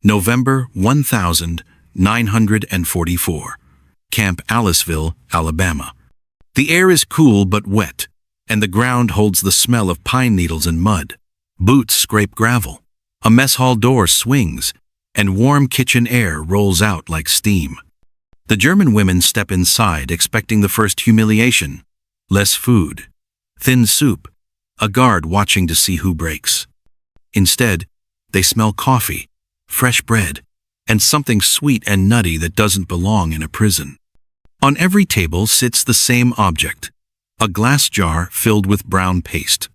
November 1944. Camp Aliceville, Alabama. The air is cool but wet, and the ground holds the smell of pine needles and mud. Boots scrape gravel. A mess hall door swings, and warm kitchen air rolls out like steam. The German women step inside, expecting the first humiliation. Less food. Thin soup. A guard watching to see who breaks. Instead, they smell coffee, fresh bread, and something sweet and nutty that doesn't belong in a prison. On every table sits the same object, a glass jar filled with brown paste.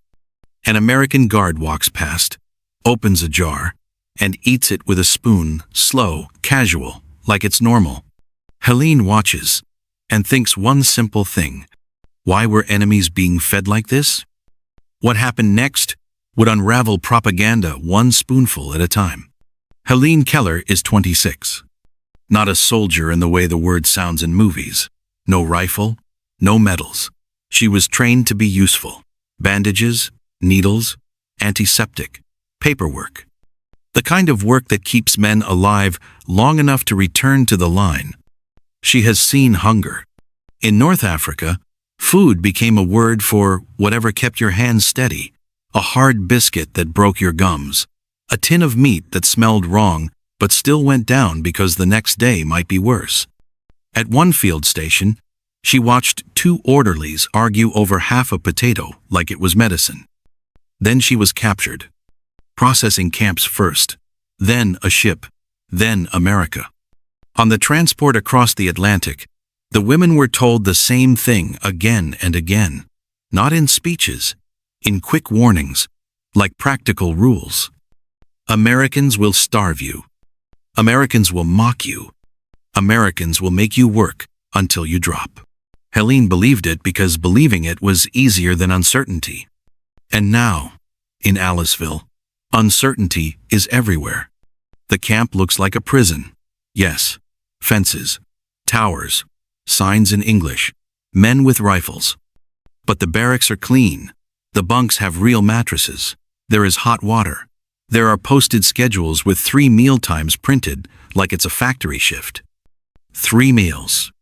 An American guard walks past, opens a jar, and eats it with a spoon, slow, casual, like it's normal. Helene watches and thinks one simple thing. Why were enemies being fed like this? What happened next would unravel propaganda one spoonful at a time. Helene Keller is 26. Not a soldier in the way the word sounds in movies. No rifle, no medals. She was trained to be useful. Bandages, needles, antiseptic, paperwork. The kind of work that keeps men alive long enough to return to the line. She has seen hunger. In North Africa, food became a word for whatever kept your hands steady. A hard biscuit that broke your gums. A tin of meat that smelled wrong but still went down because the next day might be worse. At one field station, she watched two orderlies argue over half a potato like it was medicine. Then she was captured. Processing camps first, then a ship, then America. On the transport across the Atlantic, the women were told the same thing again and again, not in speeches, in quick warnings, like practical rules. Americans will starve you. Americans will mock you. Americans will make you work until you drop. Helene believed it because believing it was easier than uncertainty. And now, in Aliceville, uncertainty is everywhere. The camp looks like a prison. Yes, fences, towers, signs in English, men with rifles. But the barracks are clean. The bunks have real mattresses. There is hot water. There are posted schedules with 3 meal times printed like it's a factory shift. 3 meals.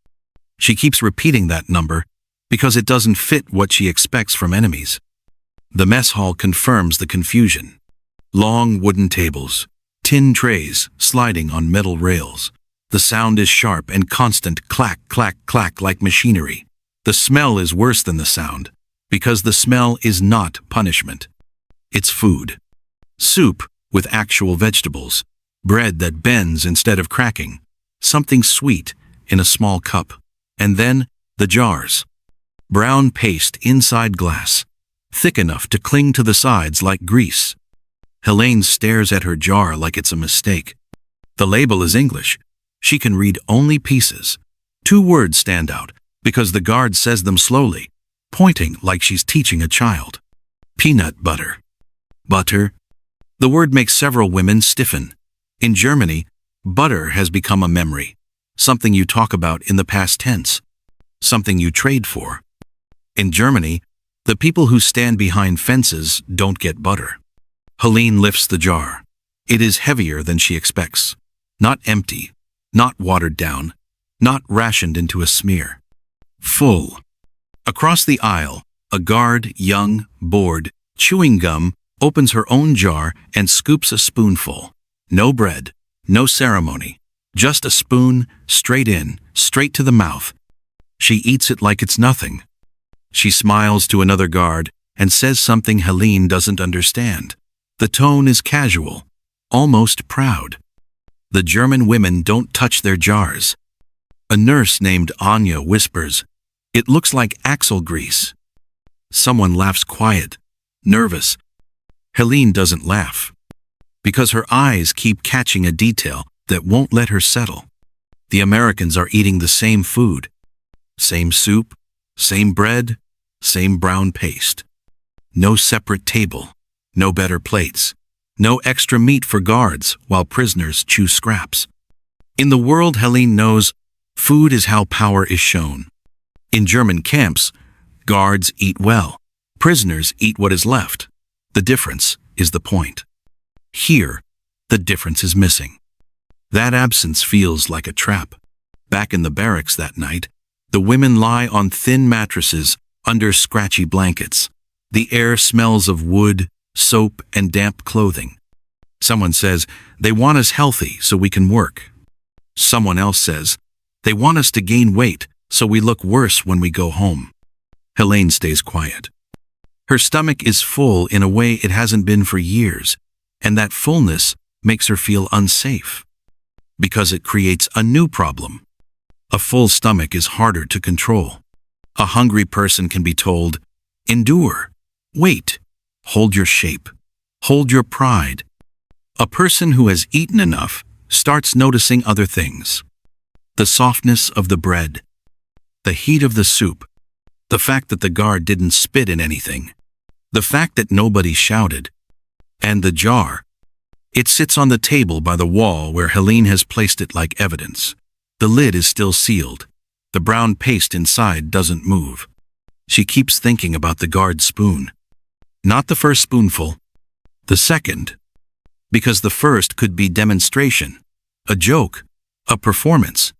She keeps repeating that number because it doesn't fit what she expects from enemies. The mess hall confirms the confusion. Long wooden tables, tin trays sliding on metal rails. The sound is sharp and constant clack, clack, clack like machinery. The smell is worse than the sound because the smell is not punishment. It's food. Soup with actual vegetables, bread that bends instead of cracking, something sweet in a small cup, and then the jars. Brown paste inside glass, thick enough to cling to the sides like grease. Helene stares at her jar like it's a mistake. The label is English. She can read only pieces. 2 words stand out because the guard says them slowly, pointing like she's teaching a child. Peanut butter. Butter. The word makes several women stiffen. In Germany, butter has become a memory, something you talk about in the past tense, something you trade for. In Germany, the people who stand behind fences don't get butter. Helene lifts the jar. It is heavier than she expects. Not empty, not watered down, not rationed into a smear. Full. Across the aisle, a guard, young, bored, chewing gum, opens her own jar and scoops a spoonful. No bread, no ceremony, just a spoon, straight in, straight to the mouth. She eats it like it's nothing. She smiles to another guard and says something Helene doesn't understand. The tone is casual, almost proud. The German women don't touch their jars. A nurse named Anya whispers, "It looks like axle grease." Someone laughs quiet, nervous. Helene doesn't laugh, because her eyes keep catching a detail that won't let her settle. The Americans are eating the same food. Same soup, same bread, same brown paste. No separate table, no better plates, no extra meat for guards while prisoners chew scraps. In the world Helene knows, food is how power is shown. In German camps, guards eat well, prisoners eat what is left. The difference is the point. Here, the difference is missing. That absence feels like a trap. Back in the barracks that night, the women lie on thin mattresses under scratchy blankets. The air smells of wood, soap, and damp clothing. Someone says, they want us healthy so we can work. Someone else says, they want us to gain weight so we look worse when we go home. Helene stays quiet. Her stomach is full in a way it hasn't been for years, and that fullness makes her feel unsafe. Because it creates a new problem. A full stomach is harder to control. A hungry person can be told, endure, wait, hold your shape, hold your pride. A person who has eaten enough starts noticing other things. The softness of the bread, the heat of the soup, the fact that the guard didn't spit in anything, the fact that nobody shouted, and the jar. It sits on the table by the wall where Helene has placed it like evidence. The lid is still sealed. The brown paste inside doesn't move. She keeps thinking about the guard's spoon. Not the first spoonful, the second. Because the first could be demonstration, a joke, a performance.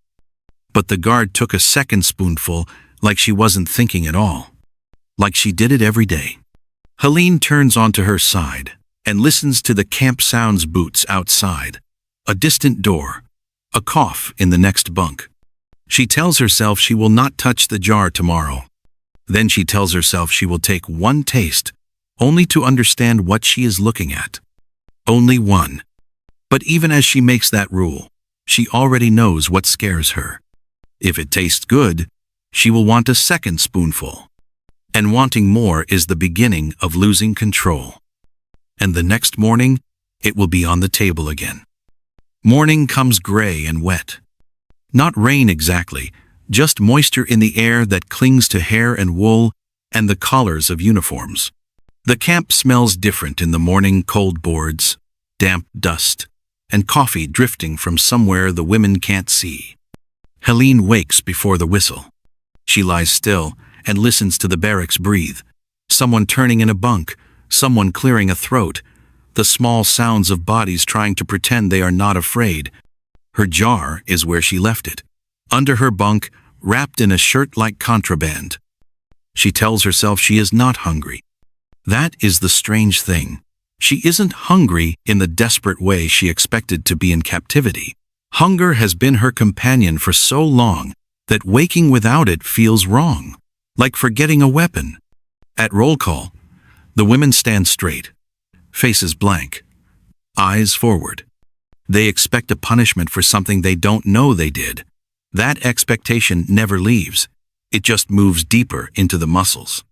But the guard took a second spoonful like she wasn't thinking at all. Like she did it every day. Helene turns onto her side and listens to the camp sounds boots outside, a distant door, a cough in the next bunk. She tells herself she will not touch the jar tomorrow. Then she tells herself she will take one taste, only to understand what she is looking at. Only one. But even as she makes that rule, she already knows what scares her. If it tastes good, she will want a second spoonful. And wanting more is the beginning of losing control. And the next morning, it will be on the table again. Morning comes gray and wet. Not rain exactly, just moisture in the air that clings to hair and wool and the collars of uniforms. The camp smells different in the morning: cold boards, damp dust, and coffee drifting from somewhere the women can't see. Helene wakes before the whistle. She lies still and listens to the barracks breathe. Someone turning in a bunk, someone clearing a throat, the small sounds of bodies trying to pretend they are not afraid. Her jar is where she left it, under her bunk, wrapped in a shirt like contraband. She tells herself she is not hungry. That is the strange thing. She isn't hungry in the desperate way she expected to be in captivity. Hunger has been her companion for so long that waking without it feels wrong, like forgetting a weapon. At roll call, the women stand straight, faces blank, eyes forward. They expect a punishment for something they don't know they did. That expectation never leaves. It just moves deeper into the muscles.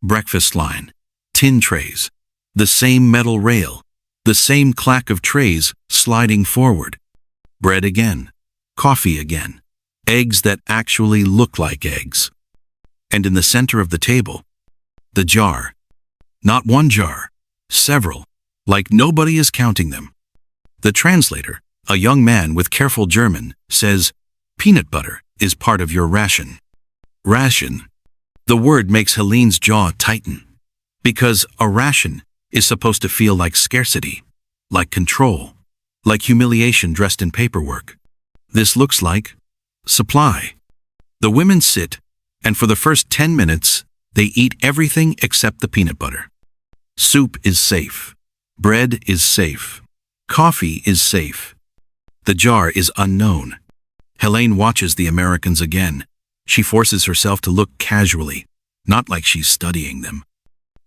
Breakfast line, tin trays, the same metal rail, the same clack of trays sliding forward. Bread again, coffee again, eggs that actually look like eggs. And in the center of the table, the jar. Not one jar, several, like nobody is counting them. The translator, a young man with careful German, says, "Peanut butter is part of your ration." Ration. The word makes Helene's jaw tighten. Because a ration is supposed to feel like scarcity, like control, like humiliation dressed in paperwork. This looks like supply. The women sit, and for the first 10 minutes, they eat everything except the peanut butter. Soup is safe. Bread is safe. Coffee is safe. The jar is unknown. Helene watches the Americans again. She forces herself to look casually, not like she's studying them.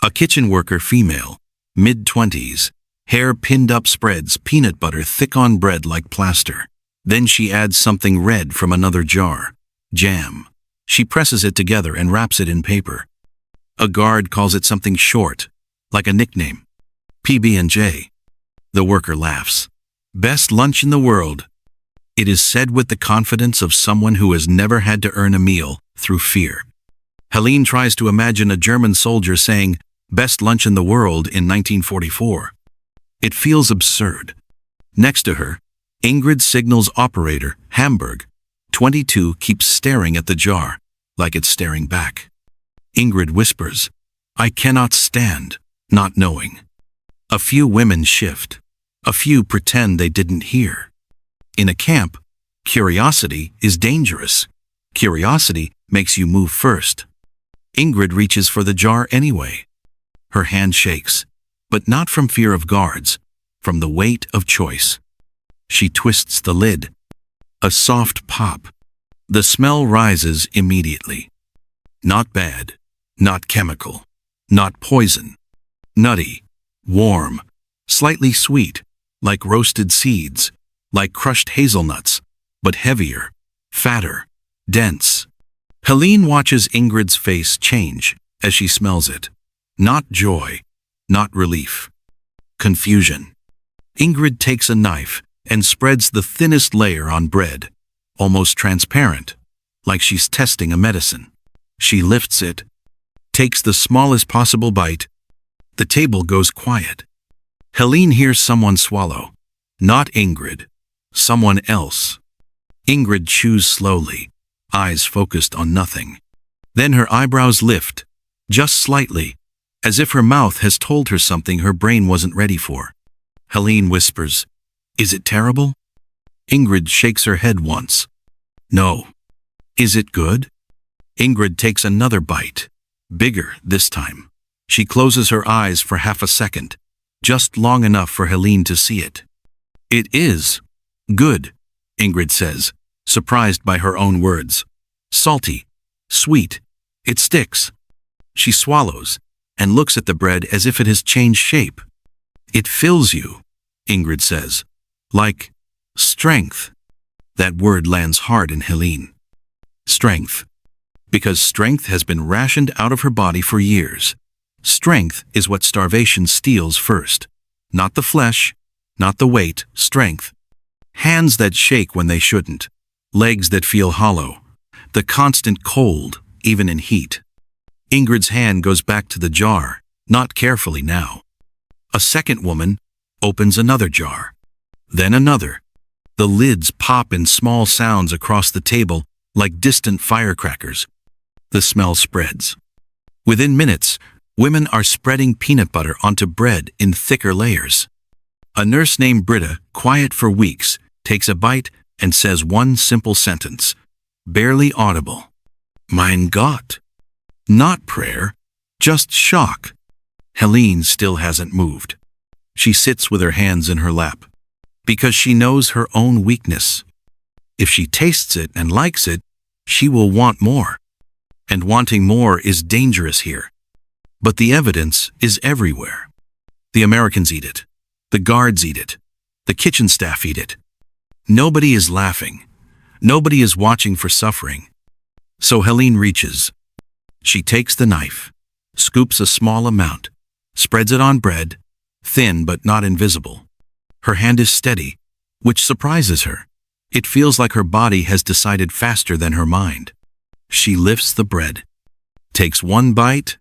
A kitchen worker female, mid-20s, hair pinned up, spreads peanut butter thick on bread like plaster. Then she adds something red from another jar, jam. She presses it together and wraps it in paper. A guard calls it something short, like a nickname. PB&J. The worker laughs. Best lunch in the world. It is said with the confidence of someone who has never had to earn a meal through fear. Helene tries to imagine a German soldier saying, "Best lunch in the world" in 1944. It feels absurd. Next to her, Ingrid signals operator, Hamburg. 22 keeps staring at the jar, like it's staring back. Ingrid whispers, "I cannot stand," not knowing. A few women shift. A few pretend they didn't hear. In a camp, curiosity is dangerous. Curiosity makes you move first. Ingrid reaches for the jar anyway. Her hand shakes, but not from fear of guards, from the weight of choice. She twists the lid. A soft pop. The smell rises immediately. Not bad, not chemical, not poison. Nutty, warm, slightly sweet, like roasted seeds, like crushed hazelnuts, but heavier, fatter, dense. Helene watches Ingrid's face change as she smells it. Not joy, not relief. Confusion. Ingrid takes a knife and spreads the thinnest layer on bread, almost transparent, like she's testing a medicine. She lifts it, takes the smallest possible bite. The table goes quiet. Helene hears someone swallow. Not Ingrid. Someone else. Ingrid chews slowly, eyes focused on nothing. Then her eyebrows lift, just slightly, as if her mouth has told her something her brain wasn't ready for. Helene whispers, "Is it terrible?" Ingrid shakes her head once. "No." "Is it good?" Ingrid takes another bite, bigger this time. She closes her eyes for half a second, just long enough for Helene to see it. "It is good," Ingrid says, surprised by her own words. "Salty, sweet, it sticks." She swallows and looks at the bread as if it has changed shape. "It fills you," Ingrid says, "like strength." That word lands hard in Helene. Strength. Because strength has been rationed out of her body for years. Strength is what starvation steals first. Not the flesh, not the weight, strength. Hands that shake when they shouldn't. Legs that feel hollow. The constant cold, even in heat. Ingrid's hand goes back to the jar, not carefully now. A second woman opens another jar. Then another. The lids pop in small sounds across the table like distant firecrackers. The smell spreads. Within minutes, women are spreading peanut butter onto bread in thicker layers. A nurse named Britta, quiet for weeks, takes a bite and says one simple sentence, barely audible. "Mein Gott." Not prayer, just shock. Helene still hasn't moved. She sits with her hands in her lap, because she knows her own weakness. If she tastes it and likes it, she will want more. And wanting more is dangerous here. But the evidence is everywhere. The Americans eat it. The guards eat it. The kitchen staff eat it. Nobody is laughing. Nobody is watching for suffering. So Helene reaches. She takes the knife, scoops a small amount, spreads it on bread, thin but not invisible. Her hand is steady, which surprises her. It feels like her body has decided faster than her mind. She lifts the bread, takes one bite.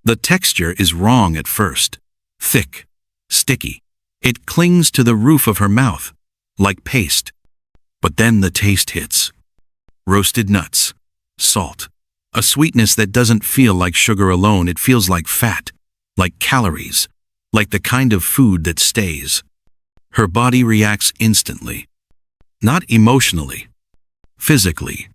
The texture is wrong at first. Thick, sticky. It clings to the roof of her mouth, like paste. But then the taste hits. Roasted nuts, salt, a sweetness that doesn't feel like sugar alone. It feels like fat, like calories, like the kind of food that stays. Her body reacts instantly. Not emotionally, physically.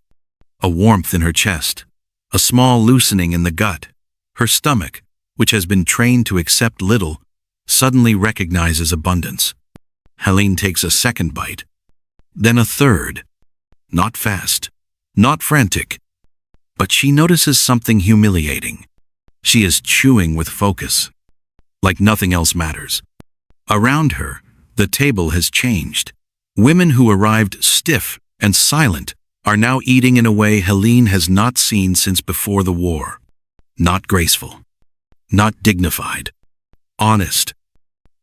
A warmth in her chest, a small loosening in the gut. Her stomach, which has been trained to accept little, suddenly recognizes abundance. Helene takes a second bite, then a third. Not fast, not frantic, but she notices something humiliating. She is chewing with focus, like nothing else matters. Around her, the table has changed. Women who arrived stiff and silent are now eating in a way Helene has not seen since before the war. Not graceful, not dignified, honest.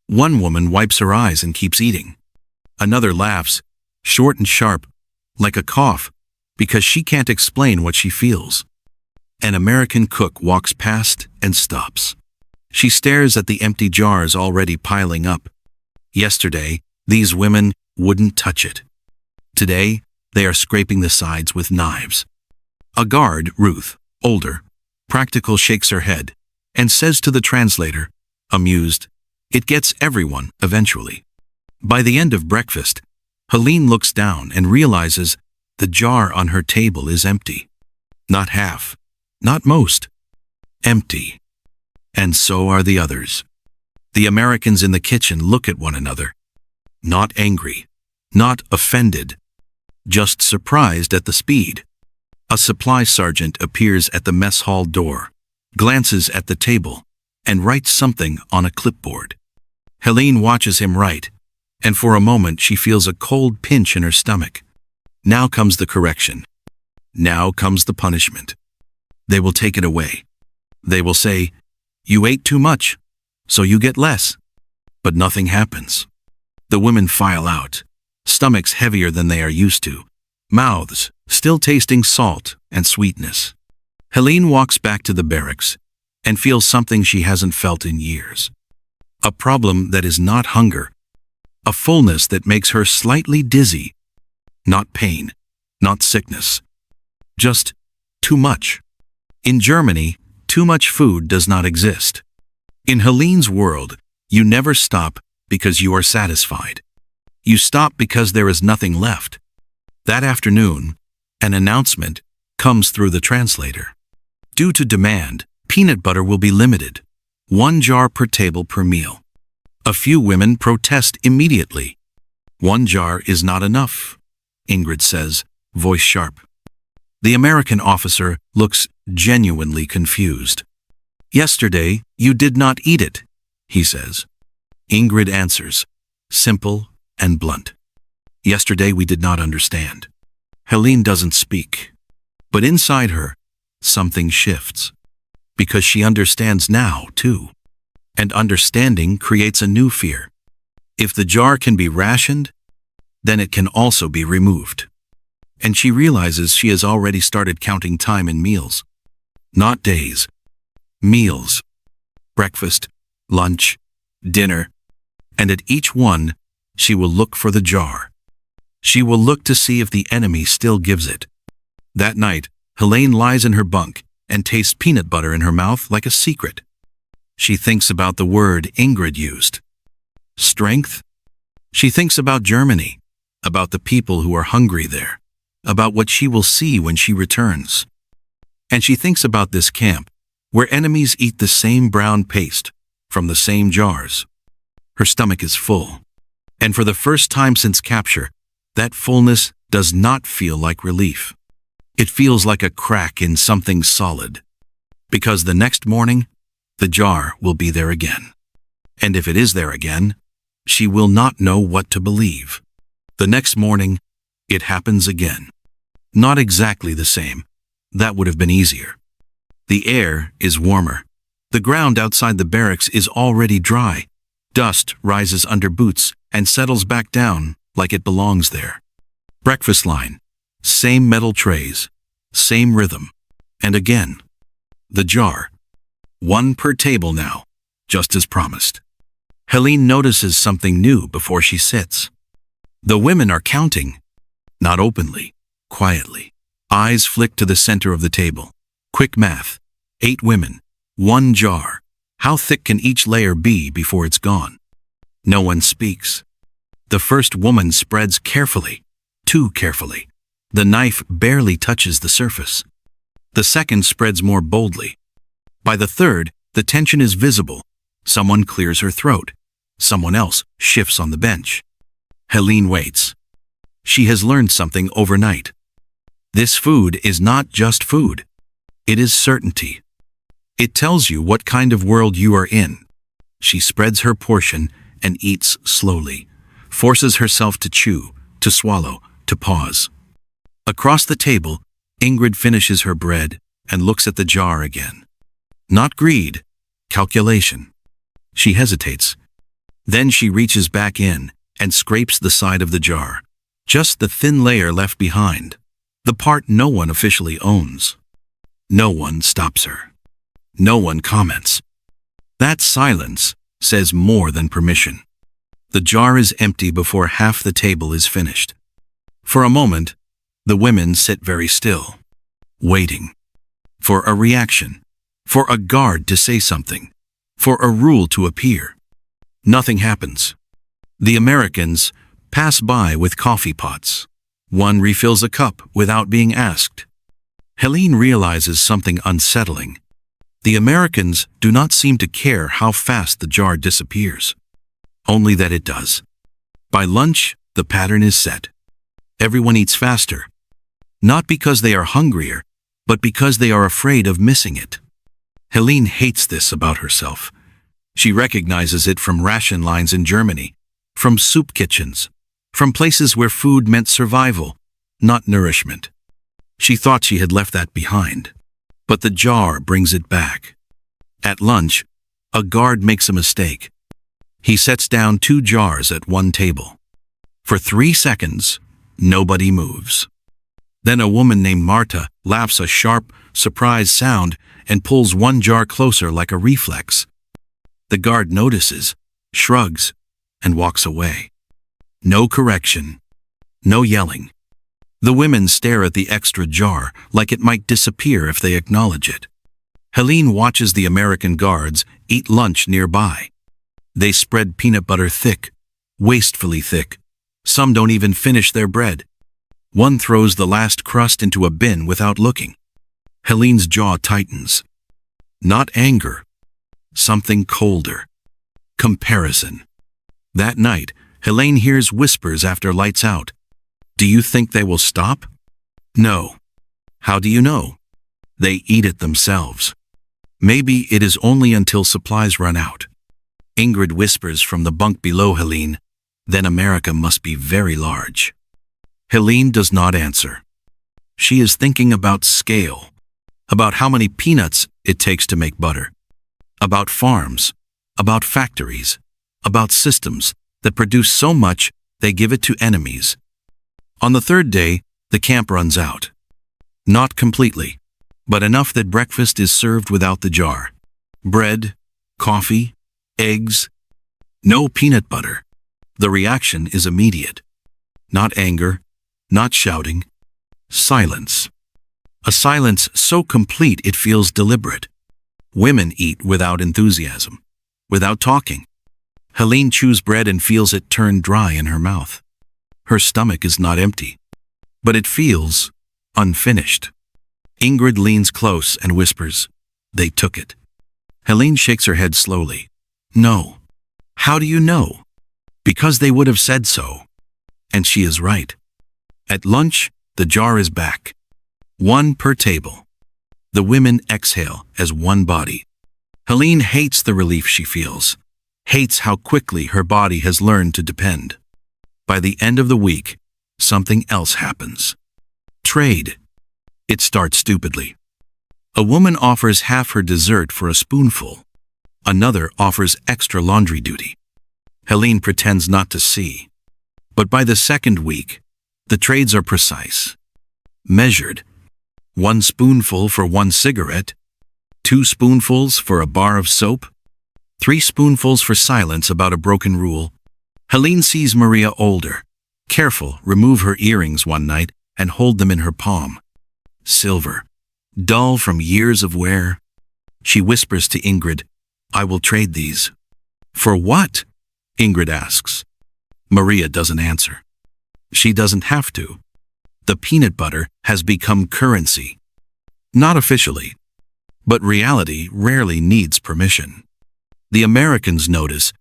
One woman wipes her eyes and keeps eating. Another laughs, short and sharp, like a cough, because she can't explain what she feels. An American cook walks past and stops. She stares at the empty jars already piling up. Yesterday, these women wouldn't touch it. Today, they are scraping the sides with knives. A guard, Ruth, older, practical, shakes her head and says to the translator, amused, "It gets everyone eventually." By the end of breakfast, Helene looks down and realizes the jar on her table is empty. Not half, not most. Empty. And so are the others. The Americans in the kitchen look at one another. Not angry, not offended, just surprised at the speed. A supply sergeant appears at the mess hall door, glances at the table, and writes something on a clipboard. Helene watches him write, and for a moment she feels a cold pinch in her stomach. Now comes the correction. Now comes the punishment. They will take it away. They will say, "You ate too much, so you get less." But nothing happens. The women file out, stomachs heavier than they are used to, mouths still tasting salt and sweetness. Helene walks back to the barracks and feels something she hasn't felt in years. A problem that is not hunger, a fullness that makes her slightly dizzy. Not pain, not sickness, just too much. In Germany, too much food does not exist. In Helene's world, you never stop because you are satisfied. You stop because there is nothing left. That afternoon, an announcement comes through the translator. Due to demand, peanut butter will be limited. 1 jar per table per meal. A few women protest immediately. 1 jar is not enough, Ingrid says, voice sharp. The American officer looks genuinely confused. Yesterday, you did not eat it, he says. Ingrid answers, simple and blunt. Yesterday we did not understand. Helene doesn't speak. But inside her, something shifts. Because she understands now, too. And understanding creates a new fear. If the jar can be rationed, then it can also be removed. And she realizes she has already started counting time in meals. Not days. Meals. Breakfast, lunch, dinner. And at each one, she will look for the jar. She will look to see if the enemy still gives it. That night, Helene lies in her bunk and tastes peanut butter in her mouth like a secret. She thinks about the word Ingrid used. Strength? She thinks about Germany, about the people who are hungry there, about what she will see when she returns. And she thinks about this camp, where enemies eat the same brown paste from the same jars. Her stomach is full. And for the first time since capture, that fullness does not feel like relief. It feels like a crack in something solid. Because the next morning, the jar will be there again. And if it is there again, she will not know what to believe. The next morning, it happens again. Not exactly the same. That would have been easier. The air is warmer. The ground outside the barracks is already dry. Dust rises under boots and settles back down like it belongs there. Breakfast line. Same metal trays. Same rhythm. And again. The jar. 1 per table now, just as promised. Helene notices something new before she sits. The women are counting. Not openly, quietly. Eyes flick to the center of the table. Quick math. 8 women. 1 jar. How thick can each layer be before it's gone? No one speaks. The first woman spreads carefully. Too carefully. The knife barely touches the surface. The second spreads more boldly. By the third, the tension is visible. Someone clears her throat. Someone else shifts on the bench. Helene waits. She has learned something overnight. This food is not just food. It is certainty. It tells you what kind of world you are in. She spreads her portion and eats slowly, forces herself to chew, to swallow, to pause. Across the table, Ingrid finishes her bread and looks at the jar again. Not greed, calculation. She hesitates. Then she reaches back in and scrapes the side of the jar, just the thin layer left behind, the part no one officially owns. No one stops her. No one comments. That silence says more than permission. The jar is empty before half the table is finished. For a moment, the women sit very still, waiting for a reaction, for a guard to say something, for a rule to appear. Nothing happens. The Americans, pass by with coffee pots. One refills a cup without being asked. Helene realizes something unsettling. The Americans do not seem to care how fast the jar disappears. Only that it does. By lunch, the pattern is set. Everyone eats faster. Not because they are hungrier, but because they are afraid of missing it. Helene hates this about herself. She recognizes it from ration lines in Germany, from soup kitchens, from places where food meant survival, not nourishment. She thought she had left that behind. But the jar brings it back. At lunch, a guard makes a mistake. He sets down 2 jars at one table. For 3 seconds, nobody moves. Then a woman named Marta laughs a sharp, surprised sound and pulls one jar closer like a reflex. The guard notices, shrugs, and walks away. No correction. No yelling. The women stare at the extra jar like it might disappear if they acknowledge it. Helene watches the American guards eat lunch nearby. They spread peanut butter thick, wastefully thick. Some don't even finish their bread. One throws the last crust into a bin without looking. Helene's jaw tightens. Not anger. Something colder. Comparison. That night, Helene hears whispers after lights out. Do you think they will stop? No. How do you know? They eat it themselves. Maybe it is only until supplies run out. Ingrid whispers from the bunk below Helene, then America must be very large. Helene does not answer. She is thinking about scale, about how many peanuts it takes to make butter, about farms, about factories, about systems that produce so much they give it to enemies. On the 3rd day, the camp runs out. Not completely, but enough that breakfast is served without the jar. Bread, coffee, eggs, no peanut butter. The reaction is immediate. Not anger, not shouting. Silence. A silence so complete it feels deliberate. Women eat without enthusiasm, without talking. Helene chews bread and feels it turn dry in her mouth. Her stomach is not empty, but it feels unfinished. Ingrid leans close and whispers, "They took it." Helene shakes her head slowly. No. How do you know? Because they would have said so. And she is right. At lunch, the jar is back. 1 per table. The women exhale as one body. Helene hates the relief she feels, hates how quickly her body has learned to depend. By the end of the week, something else happens. Trade. It starts stupidly. A woman offers half her dessert for a spoonful. Another offers extra laundry duty. Helene pretends not to see. But by the 2nd week, the trades are precise. Measured. 1 spoonful for 1 cigarette. 2 spoonfuls for a bar of soap. 3 spoonfuls for silence about a broken rule. Helene sees Maria older. Careful, remove her earrings one night and hold them in her palm. Silver. Dull from years of wear. She whispers to Ingrid, "I will trade these." "For what?" Ingrid asks. Maria doesn't answer. She doesn't have to. The peanut butter has become currency. Not officially, but reality rarely needs permission. The Americans notice.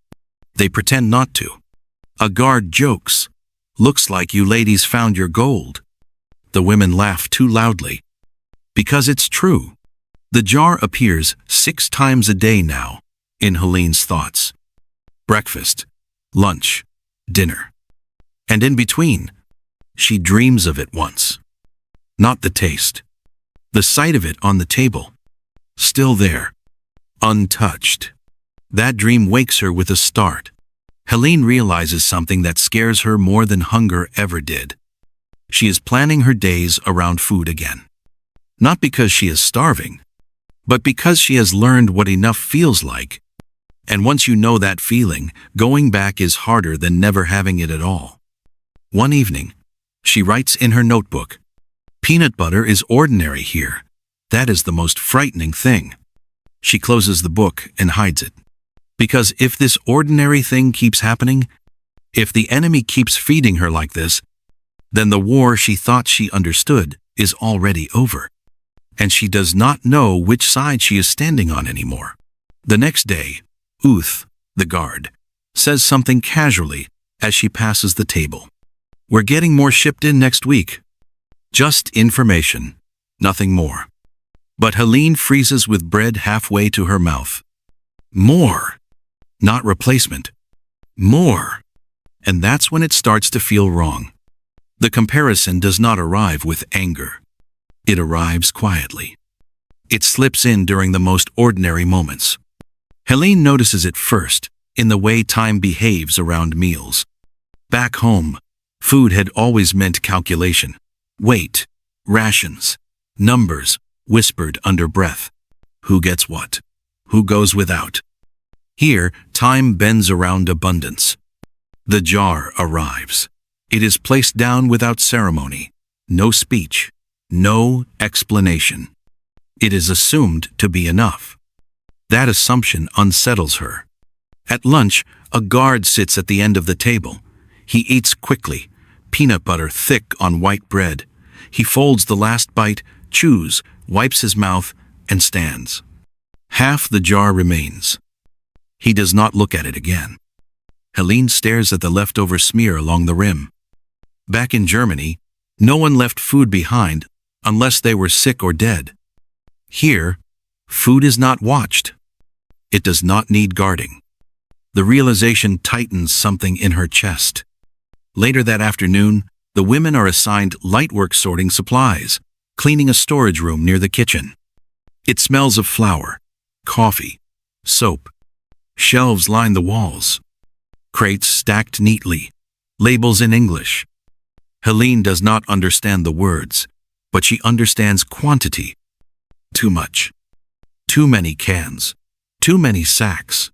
They pretend not to. A guard jokes, "Looks like you ladies found your gold." The women laugh too loudly. Because it's true. The jar appears 6 times a day now, in Helene's thoughts. Breakfast, lunch, dinner. And in between, she dreams of it once. Not the taste. The sight of it on the table. Still there. Untouched. That dream wakes her with a start. Helene realizes something that scares her more than hunger ever did. She is planning her days around food again. Not because she is starving, but because she has learned what enough feels like. And once you know that feeling, going back is harder than never having it at all. One evening, she writes in her notebook, "Peanut butter is ordinary here. That is the most frightening thing." She closes the book and hides it. Because if this ordinary thing keeps happening, If the enemy keeps feeding her like this, then the war she thought she understood is already over, and she does not know which side she is standing on anymore. The next day, Uth, the guard, says something casually as she passes the table. "We're getting more shipped in next week." Just information, nothing more. But Helene freezes with bread halfway to her mouth. More. Not replacement. More. And that's when it starts to feel wrong. The comparison does not arrive with anger. It arrives quietly. It slips in during the most ordinary moments. Helene notices it first, in the way time behaves around meals. Back home, food had always meant calculation. Weight, rations, numbers, whispered under breath. Who gets what? Who goes without? Here, time bends around abundance. The jar arrives. It is placed down without ceremony. No speech. No explanation. It is assumed to be enough. That assumption unsettles her. At lunch, a guard sits at the end of the table. He eats quickly, peanut butter thick on white bread. He folds the last bite, chews, wipes his mouth, and stands. Half the jar remains. He does not look at it again. Helene stares at the leftover smear along the rim. Back in Germany, no one left food behind unless they were sick or dead. Here, food is not watched. It does not need guarding. The realization tightens something in her chest. Later that afternoon, the women are assigned light work sorting supplies, cleaning a storage room near the kitchen. It smells of flour, coffee, soap. Shelves line the walls. Crates stacked neatly, labels in English. Helene does not understand the words, but she understands quantity. Too much. Too many cans. Too many sacks.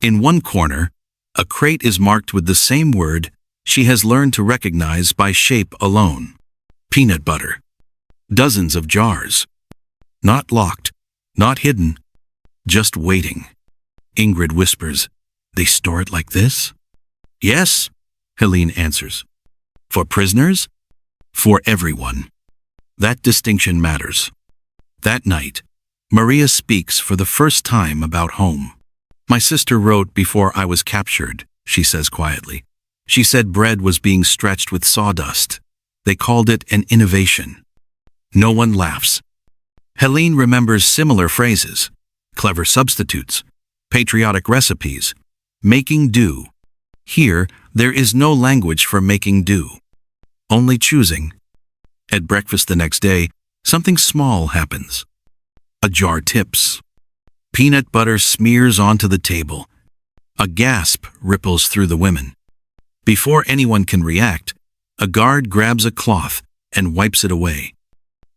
In one corner, a crate is marked with the same word she has learned to recognize by shape alone. Peanut butter. Dozens of jars. Not locked, not hidden, just waiting. Ingrid whispers, "They store it like this?" "Yes," Helene answers. "For prisoners?" "For everyone." That distinction matters. That night, Maria speaks for the first time about home. "My sister wrote before I was captured," she says quietly. She said bread was being stretched with sawdust. They called it an innovation. No one laughs. Helene remembers similar phrases, clever substitutes, patriotic recipes, making do. Here, there is no language for making do. Only choosing. At breakfast the next day, something small happens. A jar tips. Peanut butter smears onto the table. A gasp ripples through the women. Before anyone can react, a guard grabs a cloth and wipes it away.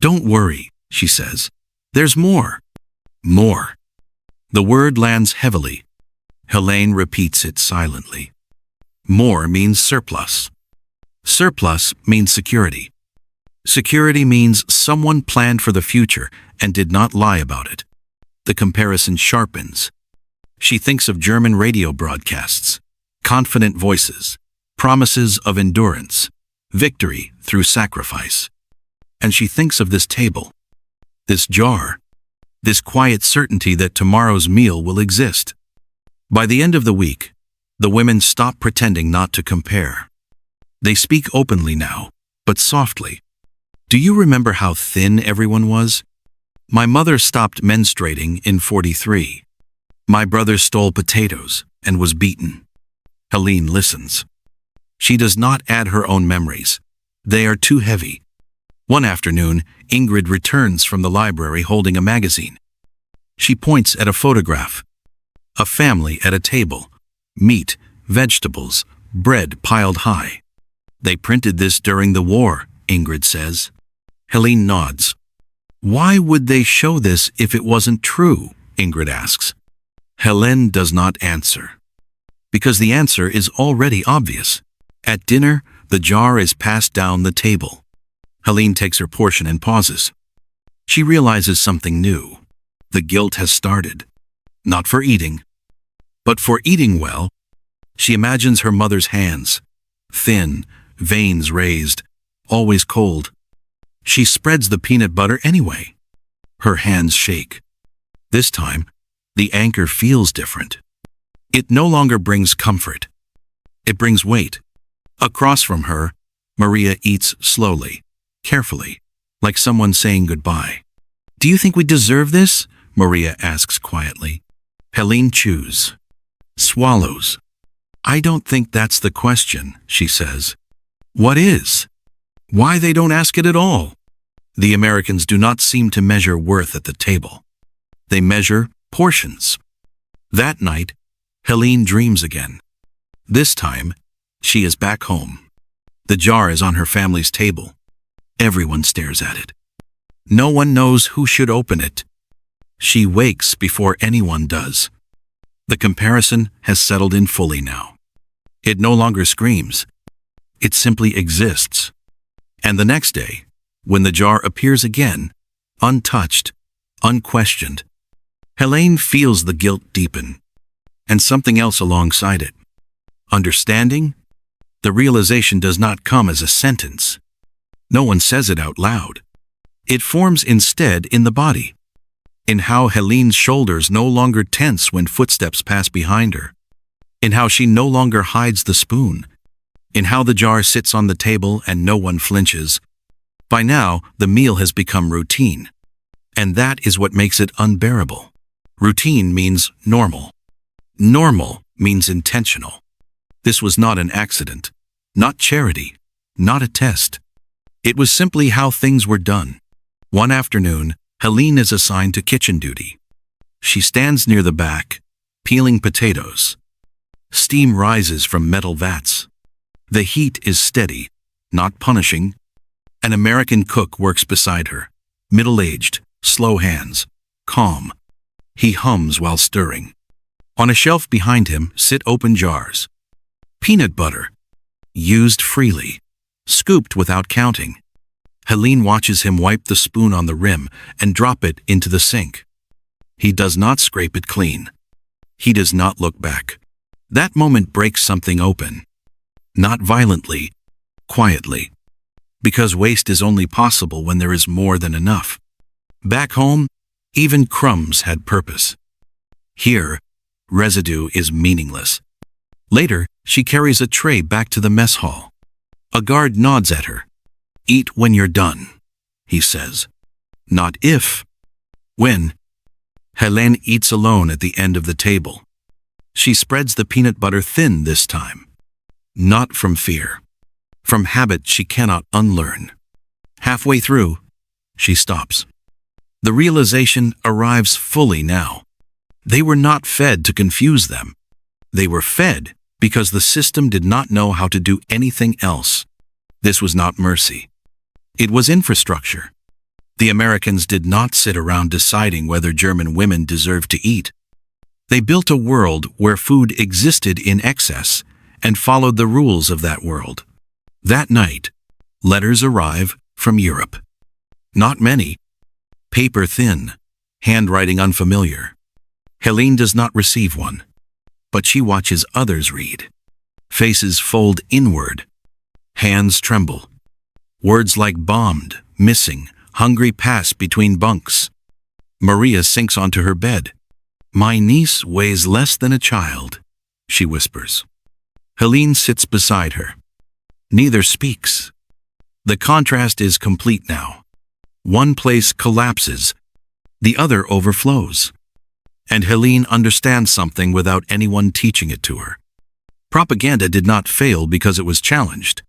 "Don't worry," she says. "There's more." More. The word lands heavily. Helene repeats it silently. More means surplus. Surplus means security. Security means someone planned for the future and did not lie about it. The comparison sharpens. She thinks of German radio broadcasts, confident voices, promises of endurance, victory through sacrifice. And she thinks of this table, this jar, this quiet certainty that tomorrow's meal will exist. By the end of the week, the women stop pretending not to compare. They speak openly now, but softly. "Do you remember how thin everyone was? My mother stopped menstruating in 43. My brother stole potatoes and was beaten." Helene listens. She does not add her own memories. They are too heavy. One afternoon, Ingrid returns from the library holding a magazine. She points at a photograph. A family at a table. Meat, vegetables, bread piled high. "They printed this during the war," Ingrid says. Helene nods. "Why would they show this if it wasn't true?" Ingrid asks. Helene does not answer. Because the answer is already obvious. At dinner, the jar is passed down the table. Helene takes her portion and pauses. She realizes something new. The guilt has started. Not for eating, but for eating well. She imagines her mother's hands, thin, veins raised, always cold. She spreads the peanut butter anyway. Her hands shake. This time, the anchor feels different. It no longer brings comfort. It brings weight. Across from her, Maria eats slowly, carefully, like someone saying goodbye. "Do you think we deserve this?" Maria asks quietly. Helene chews, swallows. "I don't think that's the question," she says. "What is? Why they don't ask it at all?" The Americans do not seem to measure worth at the table. They measure portions. That night, Helene dreams again. This time, she is back home. The jar is on her family's table. Everyone stares at it. No one knows who should open it. She wakes before anyone does. The comparison has settled in fully now. It no longer screams. It simply exists. And the next day, when the jar appears again, untouched, unquestioned, Helene feels the guilt deepen, and something else alongside it. Understanding? The realization does not come as a sentence. No one says it out loud. It forms instead in the body, in how Helene's shoulders no longer tense when footsteps pass behind her, in how she no longer hides the spoon, in how the jar sits on the table and no one flinches. By now, the meal has become routine, and that is what makes it unbearable. Routine means normal. Normal means intentional. This was not an accident, not charity, not a test. It was simply how things were done. One afternoon, Helene is assigned to kitchen duty. She stands near the back, peeling potatoes. Steam rises from metal vats. The heat is steady, not punishing. An American cook works beside her, middle-aged, slow hands, calm. He hums while stirring. On a shelf behind him sit open jars. Peanut butter, used freely, scooped without counting. Helene watches him wipe the spoon on the rim and drop it into the sink. He does not scrape it clean. He does not look back. That moment breaks something open. Not violently, quietly. Because waste is only possible when there is more than enough. Back home, even crumbs had purpose. Here, residue is meaningless. Later, she carries a tray back to the mess hall. A guard nods at her. "Eat when you're done," he says. Not if. When. Helene eats alone at the end of the table. She spreads the peanut butter thin this time. Not from fear. From habit she cannot unlearn. Halfway through, she stops. The realization arrives fully now. They were not fed to confuse them. They were fed because the system did not know how to do anything else. This was not mercy. It was infrastructure. The Americans did not sit around deciding whether German women deserved to eat. They built a world where food existed in excess and followed the rules of that world. That night, letters arrive from Europe. Not many. Paper thin, handwriting unfamiliar. Helene does not receive one, but she watches others read. Faces fold inward. Hands tremble. Words like bombed, missing, hungry pass between bunks. Maria sinks onto her bed. "My niece weighs less than a child," she whispers. Helene sits beside her. Neither speaks. The contrast is complete now. One place collapses, the other overflows. And Helene understands something without anyone teaching it to her. Propaganda did not fail because it was challenged.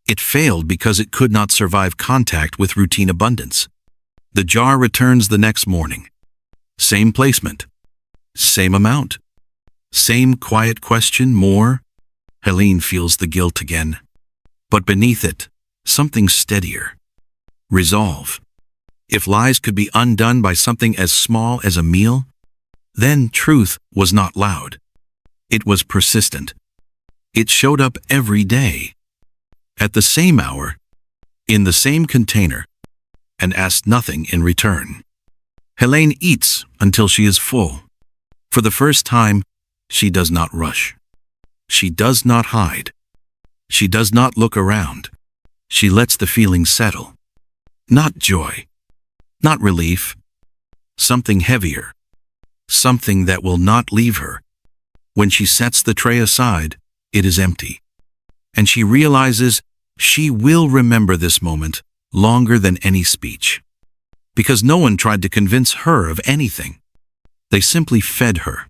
It failed because it could not survive contact with routine abundance. The jar returns the next morning. Same placement. Same amount. Same quiet question, more. Helene feels the guilt again. But beneath it, something steadier. Resolve. If lies could be undone by something as small as a meal, then truth was not loud. It was persistent. It showed up every day. At the same hour, in the same container, and asked nothing in return. Helene eats until she is full. For the first time, she does not rush. She does not hide. She does not look around. She lets the feeling settle. Not joy. Not relief. Something heavier. Something that will not leave her. When she sets the tray aside, it is empty. And she realizes she will remember this moment longer than any speech. Because no one tried to convince her of anything. They simply fed her.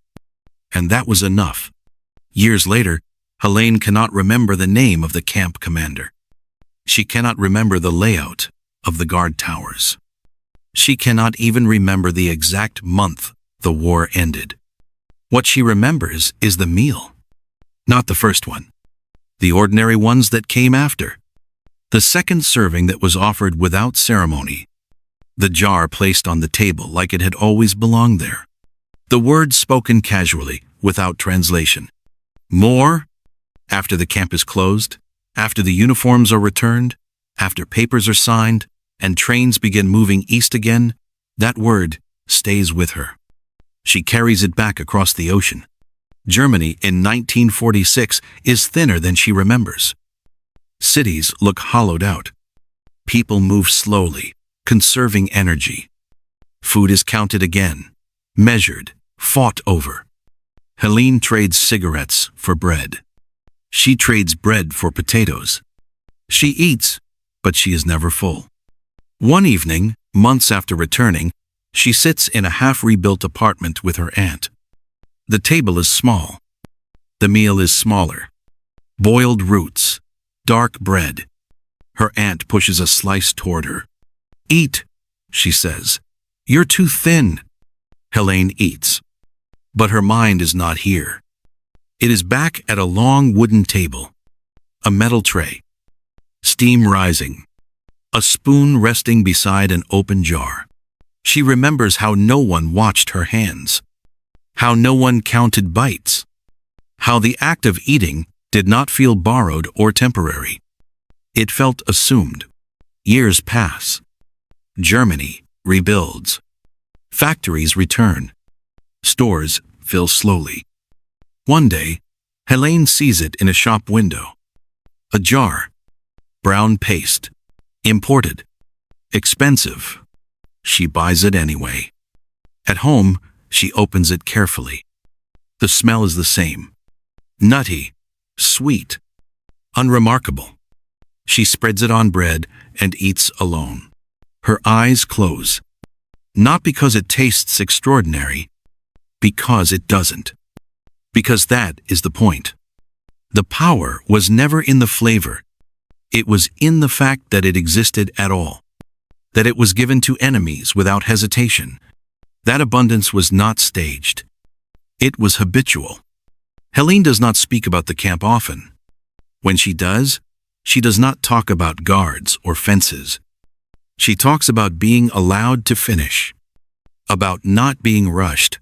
And that was enough. Years later, Helene cannot remember the name of the camp commander. She cannot remember the layout of the guard towers. She cannot even remember the exact month the war ended. What she remembers is the meal. Not the first one. The ordinary ones that came after. The second serving that was offered without ceremony. The jar placed on the table like it had always belonged there. The words spoken casually, without translation. More? After the camp is closed, after the uniforms are returned, after papers are signed, and trains begin moving east again, that word stays with her. She carries it back across the ocean. Germany in 1946 is thinner than she remembers. Cities look hollowed out. People move slowly, conserving energy. Food is counted again, measured, fought over. Helene trades cigarettes for bread. She trades bread for potatoes. She eats, but she is never full. One evening, months after returning, she sits in a half-rebuilt apartment with her aunt. The table is small. The meal is smaller. Boiled roots, dark bread. Her aunt pushes a slice toward her. "Eat," she says. "You're too thin." Helene eats. But her mind is not here. It is back at a long wooden table. A metal tray. Steam rising. A spoon resting beside an open jar. She remembers how no one watched her hands. How no one counted bites. How the act of eating did not feel borrowed or temporary. It felt assumed. Years pass. Germany rebuilds. Factories return. Stores fill slowly. One day, Helene sees it in a shop window. A jar. Brown paste. Imported. Expensive. She buys it anyway. At home, she opens it carefully. The smell is the same. Nutty. Sweet. Unremarkable. She spreads it on bread and eats alone. Her eyes close. Not because it tastes extraordinary, because it doesn't. Because that is the point. The power was never in the flavor. It was in the fact that it existed at all. That it was given to enemies without hesitation. That abundance was not staged. It was habitual. Helene does not speak about the camp often. When she does not talk about guards or fences. She talks about being allowed to finish. About not being rushed.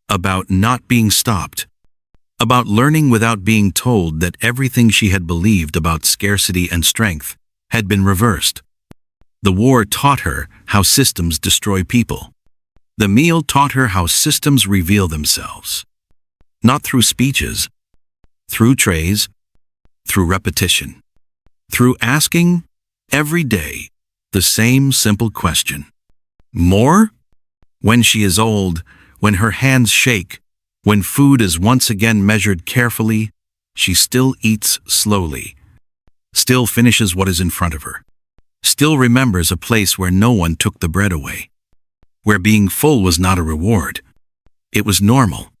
About not being stopped. About learning without being told that everything she had believed about scarcity and strength had been reversed. The war taught her how systems destroy people. The meal taught her how systems reveal themselves. Not through speeches, through trays, through repetition. Through asking, every day, the same simple question. More? When she is old, when her hands shake, when food is once again measured carefully, she still eats slowly, still finishes what is in front of her, still remembers a place where no one took the bread away, where being full was not a reward. It was normal.